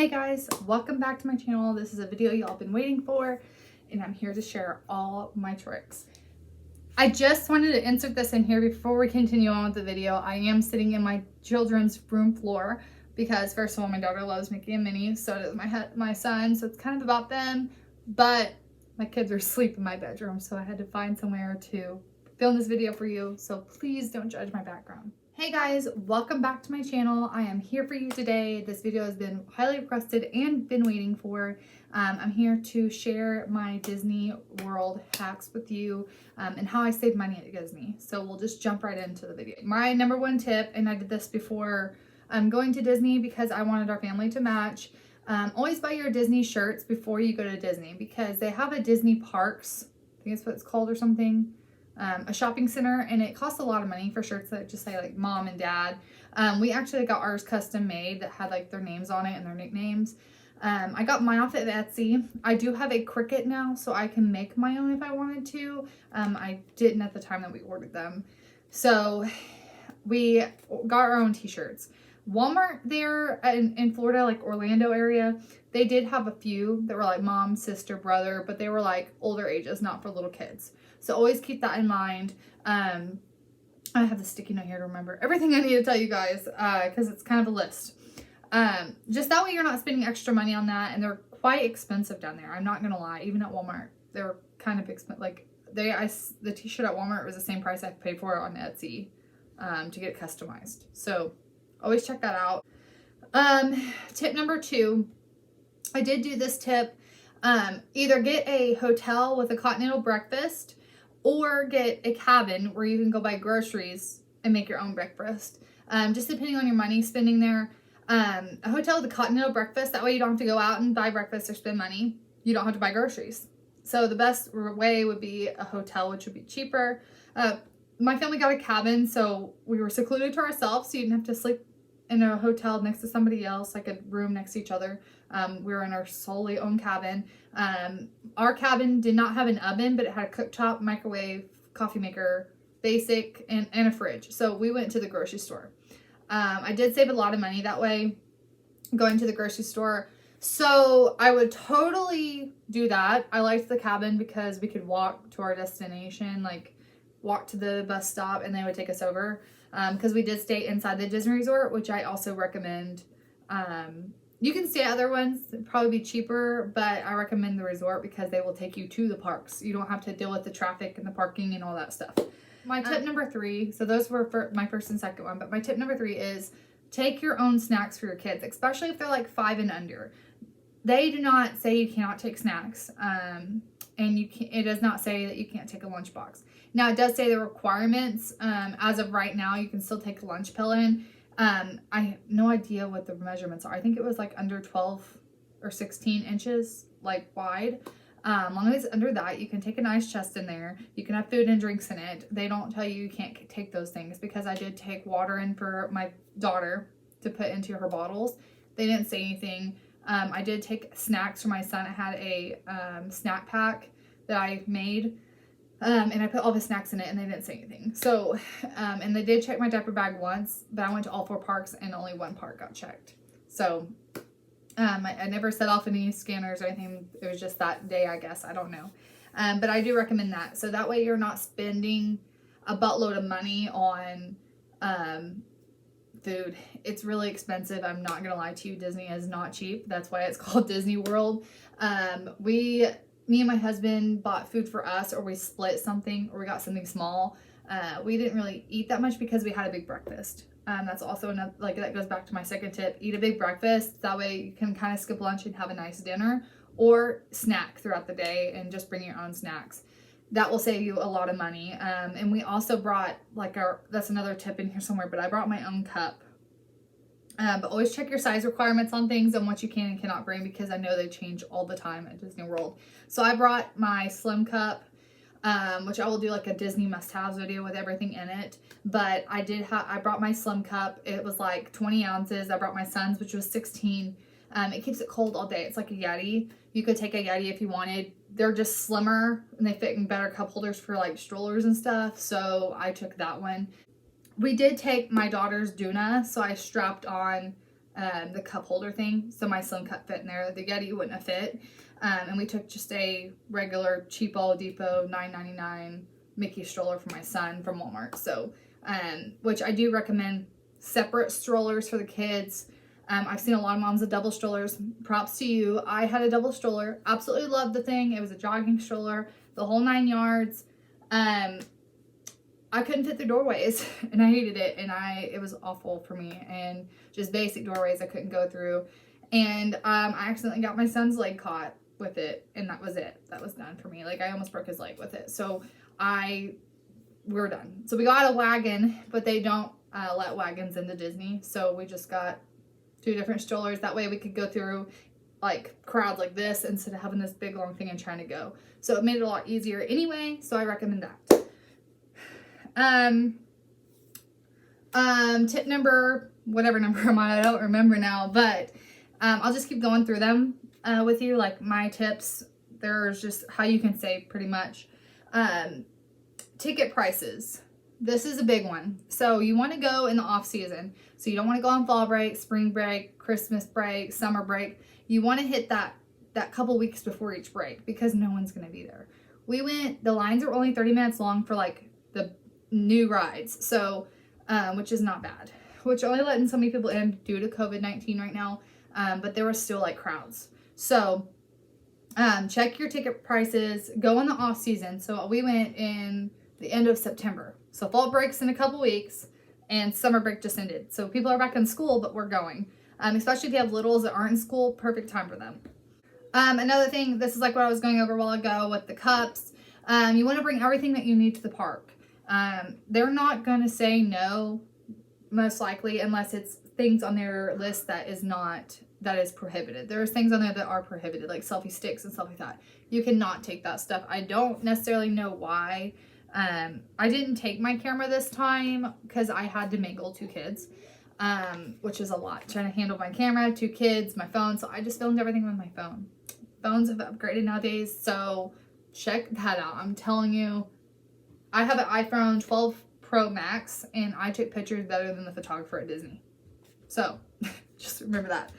Hey guys, welcome back to my channel. This is a video y'all been waiting for, and I'm here to share all my tricks. I just wanted to insert this in here before we continue on with the video. I am sitting in my children's room floor because first of all, my daughter loves Mickey and Minnie, so does my son, so it's kind of about them, but my kids are asleep in my bedroom, so I had to find somewhere to film this video for you, so please don't judge my background. Hey guys, welcome back to my channel. I am here for you today. This video has been highly requested and been waiting for. I'm here to share my Disney World hacks with you and how I save money at Disney. So we'll just jump right into the video. My number one tip, and I did this before going to Disney because I wanted our family to match. Always buy your Disney shirts before you go to Disney because they have a Disney Parks, I think that's what it's called or something. A shopping center, and it costs a lot of money for shirts that just say like mom and dad. We actually got ours custom made that had like their names on it and their nicknames. I got mine off of Etsy. I do have a Cricut now, so I can make my own if I wanted to. I didn't at the time that we ordered them. So we got our own t-shirts. Walmart there in Florida, like Orlando area, they did have a few that were like mom, sister, brother, but they were like older ages, not for little kids. So always keep that in mind. I have the sticky note here to remember everything I need to tell you guys because it's kind of a list. Just that way you're not spending extra money on that, and they're quite expensive down there. I'm not gonna lie, even at Walmart, they're kind of expensive. Like the t-shirt at Walmart was the same price I paid for it on Etsy to get it customized. So always check that out. Tip number 2, I did do this tip. Either get a hotel with a continental breakfast or get a cabin where you can go buy groceries and make your own breakfast. Just depending on your money spending there. A hotel with a continental breakfast, that way you don't have to go out and buy breakfast or spend money. You don't have to buy groceries. So the best way would be a hotel, which would be cheaper. My family got a cabin, so we were secluded to ourselves, so you didn't have to sleep in a hotel next to somebody else, like a room next to each other. We were in our solely owned cabin. Our cabin did not have an oven, but it had a cooktop, microwave, coffee maker, basic, and a fridge. So we went to the grocery store. I did save a lot of money that way, going to the grocery store. So I would totally do that. I liked the cabin because we could walk to our destination, like walk to the bus stop, and they would take us over. Because we did stay inside the Disney Resort, which I also recommend. You can stay at other ones, it'd probably be cheaper, but I recommend the resort because they will take you to the parks. You don't have to deal with the traffic and the parking and all that stuff. My tip number 3, so those were for my first and second one, but my tip number 3 is take your own snacks for your kids, especially if they're like 5 and under. They do not say you cannot take snacks, and it does not say that you can't take a lunchbox. Now, it does say the requirements. As of right now, you can still take a lunch pill in. I have no idea what the measurements are. I think it was like under 12 or 16 inches, like wide. As long as it's under that, you can take a nice chest in there. You can have food and drinks in it. They don't tell you can't take those things because I did take water in for my daughter to put into her bottles. They didn't say anything. I did take snacks for my son. I had a snack pack that I made. And I put all the snacks in it and they didn't say anything. So, and they did check my diaper bag once, but I went to all 4 parks and only 1 park got checked. So, I never set off any scanners or anything. It was just that day, I guess. I don't know. But I do recommend that. So that way you're not spending a buttload of money on, food. It's really expensive. I'm not going to lie to you. Disney is not cheap. That's why it's called Disney World. Me and my husband bought food for us, or we split something, or we got something small. We didn't really eat that much because we had a big breakfast. That's also another, like that goes back to my second tip. Eat a big breakfast. That way you can kind of skip lunch and have a nice dinner, or snack throughout the day and just bring your own snacks. That will save you a lot of money. And we also brought that's another tip in here somewhere, but I brought my own cup. But always check your size requirements on things and what you can and cannot bring because I know they change all the time at Disney World. So I brought my slim cup, which I will do like a Disney must-haves video with everything in it. But I brought my slim cup. It was like 20 ounces. I brought my son's, which was 16. It keeps it cold all day. It's like a Yeti. You could take a Yeti if you wanted. They're just slimmer and they fit in better cup holders for like strollers and stuff. So I took that one. We did take my daughter's Duna, so I strapped on the cup holder thing, so my Slim Cup fit in there. The Yeti wouldn't have fit. And we took just a regular cheapo Depot $9.99 Mickey stroller for my son from Walmart. So, which I do recommend separate strollers for the kids. I've seen a lot of moms with double strollers. Props to you. I had a double stroller. Absolutely loved the thing. It was a jogging stroller, the whole 9 yards. I couldn't fit the doorways and I hated it, and it was awful for me, and just basic doorways I couldn't go through. And I accidentally got my son's leg caught with it, and that was it. That was done for me. Like, I almost broke his leg with it. So we're done. So we got a wagon, but they don't let wagons into Disney. So we just got 2 different strollers. That way we could go through like crowds like this instead of having this big long thing and trying to go. So it made it a lot easier anyway. So I recommend that. Tip number, whatever number I'm on, I don't remember now, but I'll just keep going through them with you. Like, my tips, there's just how you can save pretty much. Ticket prices. This is a big one. So you want to go in the off season. So you don't want to go on fall break, spring break, Christmas break, summer break. You want to hit that couple weeks before each break, because no one's going to be there. We went, the lines are only 30 minutes long for like the new rides. So, which is not bad, which only letting so many people in due to COVID-19 right now. But there were still like crowds. So, check your ticket prices, go in the off season. So we went in the end of September. So fall breaks in a couple weeks and summer break just ended. So people are back in school, but we're going. Especially if you have littles that aren't in school, perfect time for them. Another thing, this is like what I was going over a while ago with the cups. You want to bring everything that you need to the park. They're not going to say no, most likely, unless it's things on their list that is prohibited. There's things on there that are prohibited, like selfie sticks and stuff like that. You cannot take that stuff. I don't necessarily know why. I didn't take my camera this time because I had to mingle 2 kids, which is a lot. Trying to handle my camera, 2 kids, my phone. So I just filmed everything with my phone. Phones have upgraded nowadays, so check that out. I'm telling you, I have an iPhone 12 Pro Max, and I took pictures better than the photographer at Disney. So just remember that.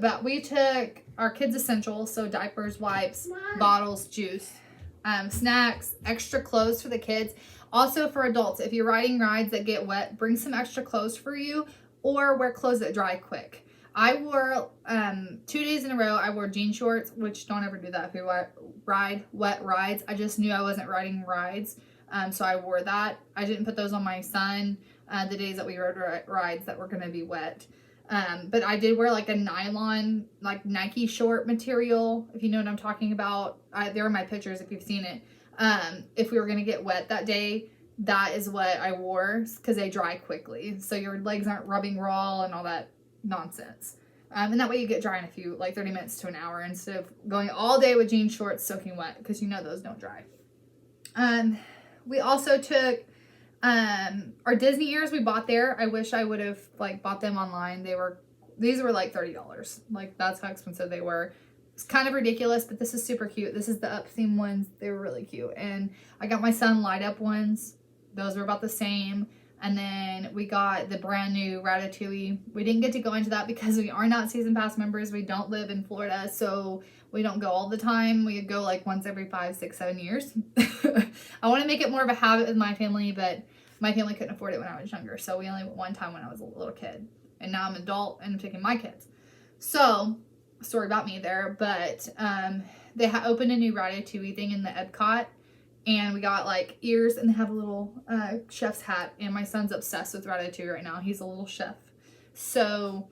But we took our kids' essentials, so diapers, wipes, bottles, juice, snacks, extra clothes for the kids. Also for adults, if you're riding rides that get wet, bring some extra clothes for you, or wear clothes that dry quick. I wore, 2 days in a row, I wore jean shorts, which don't ever do that if you ride wet rides. I just knew I wasn't riding rides, so I wore that. I didn't put those on my son the days that we rode rides that were going to be wet. But I did wear like a nylon, like Nike short material, if you know what I'm talking about. There are my pictures if you've seen it. If we were going to get wet that day, that is what I wore, because they dry quickly. So your legs aren't rubbing raw and all that nonsense. And that way you get dry in a few, like 30 minutes to an hour, instead of going all day with jean shorts soaking wet, because you know those don't dry. We also took our Disney ears we bought there. I wish I would have like bought them online. These were like $30. Like, that's how expensive they were. It's kind of ridiculous, but this is super cute. This is the up theme ones. They were really cute. And I got my son light up ones. Those were about the same. And then we got the brand new Ratatouille. We didn't get to go into that because we are not season pass members. We don't live in Florida, so we don't go all the time. We go like once every 5, 6, 7 years. I want to make it more of a habit with my family, but my family couldn't afford it when I was younger. So we only went one time when I was a little kid. And now I'm an adult and I'm taking my kids. So, story about me there. But they opened a new Ratatouille thing in the Epcot. And we got like ears, and they have a little chef's hat. And my son's obsessed with Ratatouille right now. He's a little chef. So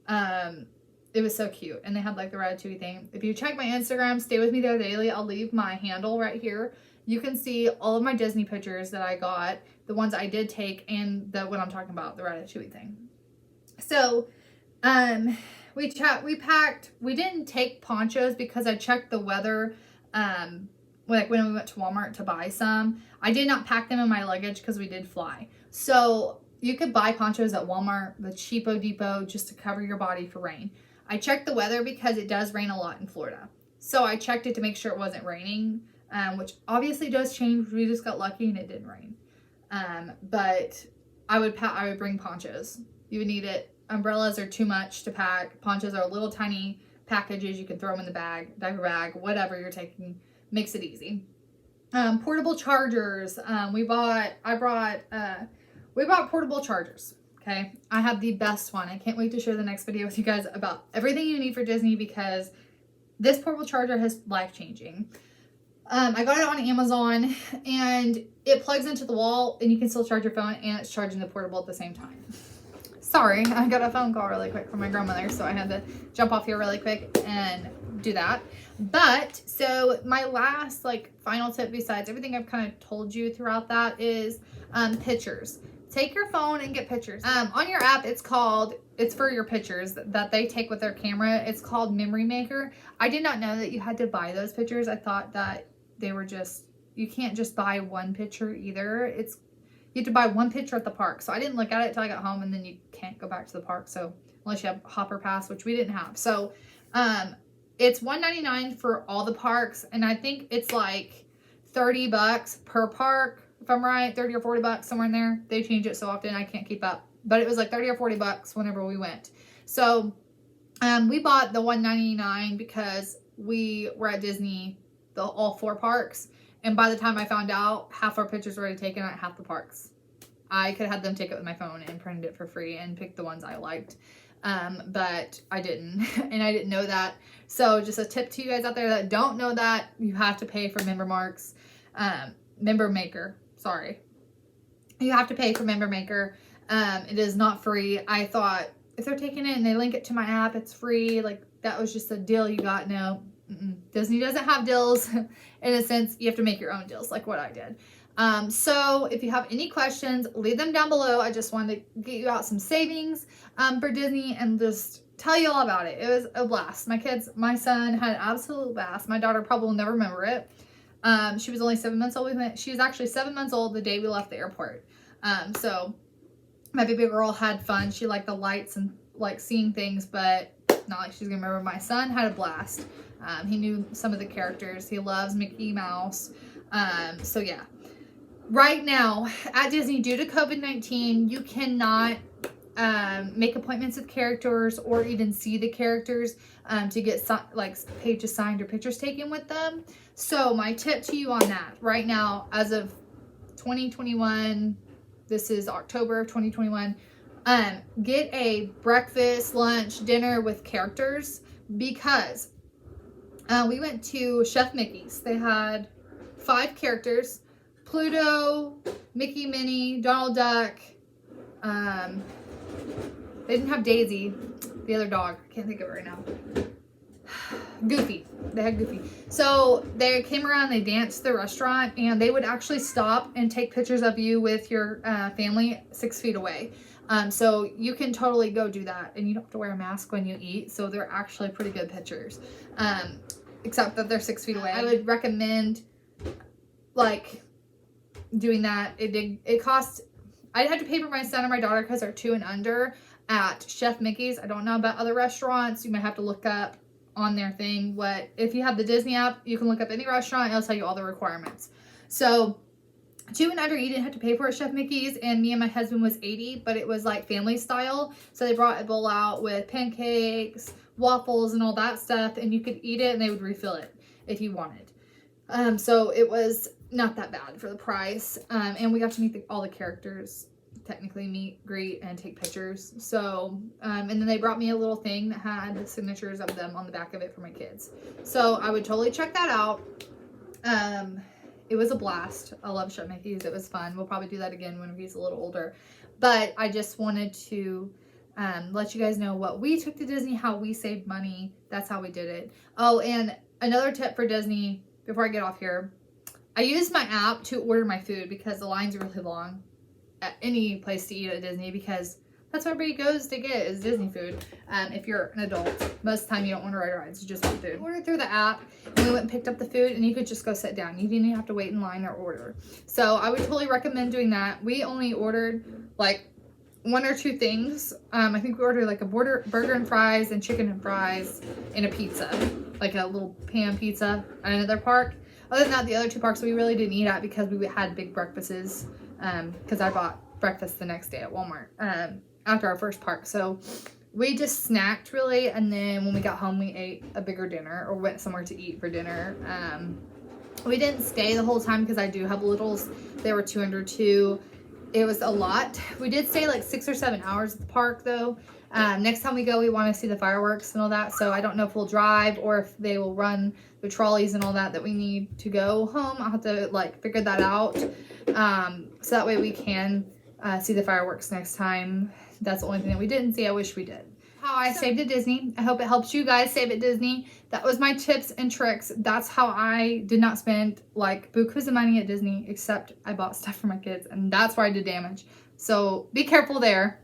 it was so cute. And they had like the Ratatouille thing. If you check my Instagram, Stay With Me There Daily, I'll leave my handle right here. You can see all of my Disney pictures that I got, the ones I did take, and what I'm talking about, the Ratatouille thing. So we packed. We didn't take ponchos because I checked the weather. Like when we went to Walmart to buy some, I did not pack them in my luggage because we did fly. So you could buy ponchos at Walmart, the cheapo depot, just to cover your body for rain. I checked the weather because it does rain a lot in Florida. So I checked it to make sure it wasn't raining, which obviously does change. We just got lucky and it didn't rain. But I would bring ponchos. You would need it. Umbrellas are too much to pack. Ponchos are little tiny packages. You can throw them in the bag, diaper bag, whatever you're taking. Makes it easy. Portable chargers. We bought portable chargers. Okay. I have the best one. I can't wait to share the next video with you guys about everything you need for Disney, because this portable charger is life-changing. I got it on Amazon, and it plugs into the wall, and you can still charge your phone, and it's charging the portable at the same time. Sorry, I got a phone call really quick from my grandmother, so I had to jump off here really quick and do that. But so my last final tip, besides everything I've kind of told you throughout that, is pictures. Take your phone and get pictures. On your app, it's for your pictures that they take with their camera. It's called Memory Maker. I did not know that you had to buy those pictures. I thought that they were you can't just buy one picture either. You have to buy one picture at the park. So I didn't look at it until I got home, and then you can't go back to the park. So unless you have Hopper Pass, which we didn't have. So it's $1.99 for all the parks, and I think it's like $30 per park. If I'm right, 30 or 40 bucks, somewhere in there. They change it so often I can't keep up. But it was like 30 or 40 bucks whenever we went. So we bought the $1.99 because we were at Disney, all 4 parks. And by the time I found out, half our pictures were already taken at half the parks. I could have had them take it with my phone and printed it for free and pick the ones I liked. But I didn't. And I didn't know that. So just a tip to you guys out there that don't know that, you have to pay for Member Maker. Sorry. You have to pay for Member Maker. It is not free. I thought if they're taking it and they link it to my app, it's free. That was just a deal you got. No. Disney doesn't have deals. In a sense, you have to make your own deals, like what I did. So if you have any questions, leave them down below. I just wanted to get you out some savings for Disney and just tell you all about it. It was a blast. My son had an absolute blast. My daughter probably will never remember it. She was only 7 months old. She was actually 7 months old the day we left the airport. So my baby girl had fun. She liked the lights and seeing things, but not like she's gonna remember. My son had a blast. He knew some of the characters. He loves Mickey Mouse. So yeah. Right now at Disney, due to COVID-19, you cannot make appointments with characters or even see the characters to get pages signed or pictures taken with them. So my tip to you on that right now, as of 2021, this is October of 2021, get a breakfast, lunch, dinner with characters, because we went to Chef Mickey's. They had 5 characters: Pluto, Mickey, Minnie, Donald Duck. They didn't have Daisy, the other dog. I can't think of it right now. Goofy. They had Goofy. So they came around, they danced the restaurant, and they would actually stop and take pictures of you with your family 6 feet away. So you can totally go do that, and you don't have to wear a mask when you eat. So they're actually pretty good pictures, except that they're 6 feet away. I would recommend doing that. It cost. I had to pay for my son and my daughter because they're 2 and under at Chef Mickey's. I don't know about other restaurants. You might have to look up on their thing. If you have the Disney app, you can look up any restaurant. It'll tell you all the requirements. So 2 and under, you didn't have to pay for at Chef Mickey's, and me and my husband was 80, but it was family style. So they brought a bowl out with pancakes, waffles, and all that stuff, and you could eat it, and they would refill it if you wanted. So it was not that bad for the price, and we got to meet all the characters, technically meet, greet, and take pictures. So and then they brought me a little thing that had the signatures of them on the back of it for my kids. So I would totally check that out. It was a blast. I love Chef Mickey's. It was fun. We'll probably do that again when he's a little older. But I just wanted to let you guys know what we took to Disney, how we saved money. That's how we did it. Oh, and another tip for Disney before I get off here. I use my app to order my food because the lines are really long at any place to eat at Disney, because that's where everybody goes to get is Disney food. If you're an adult, most of the time you don't want to ride rides, you just want food. Order through the app, and we went and picked up the food, and you could just go sit down. You didn't even have to wait in line or order. So I would totally recommend doing that. We only ordered 1 or 2 things. I think we ordered a burger and fries and chicken and fries and a pizza, a little pan pizza at another park. Other than that, the other 2 parks we really didn't eat at because we had big breakfasts. Because I bought breakfast the next day at Walmart. after our first park. So we just snacked really, and then when we got home we ate a bigger dinner or went somewhere to eat for dinner. We didn't stay the whole time because I do have littles. They were 2 under 2. It was a lot. We did stay like 6 or 7 hours at the park though. Next time we go, we want to see the fireworks and all that. So I don't know if we'll drive or if they will run the trolleys and all that we need to go home. I'll have to like figure that out. So that way we can see the fireworks next time. That's the only thing that we didn't see. I wish we did. How I saved at Disney. I hope it helps you guys save at Disney. That was my tips and tricks. That's how I did not spend like bukus of money at Disney, except I bought stuff for my kids, and that's where I did damage. So be careful there.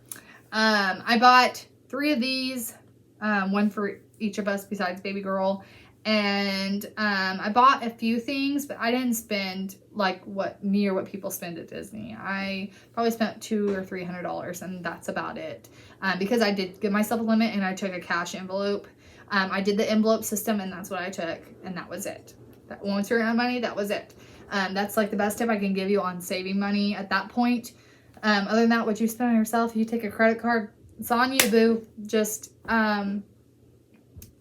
I bought 3 of these, one for each of us besides baby girl. And I bought a few things, but I didn't spend like near what people spend at Disney. I probably spent $200 or $300, and that's about it. Because I did give myself a limit, and I took a cash envelope. I did the envelope system, and that's what I took, and that was it. Once you're out of money, that was it. That's like the best tip I can give you on saving money at that point. Other than that, what you spend on yourself, you take a credit card, it's on you, boo. Just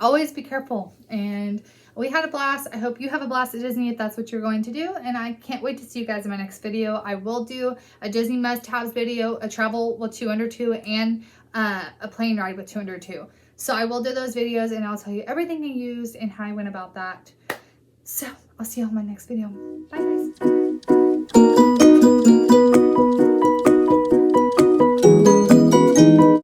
always be careful. And we had a blast. I hope you have a blast at Disney if that's what you're going to do. And I can't wait to see you guys in my next video. I will do a Disney must-haves video, a travel with 2 under 2, and a plane ride with 2 under 2. So I will do those videos, and I'll tell you everything I used and how I went about that. So I'll see you on my next video. Bye, guys.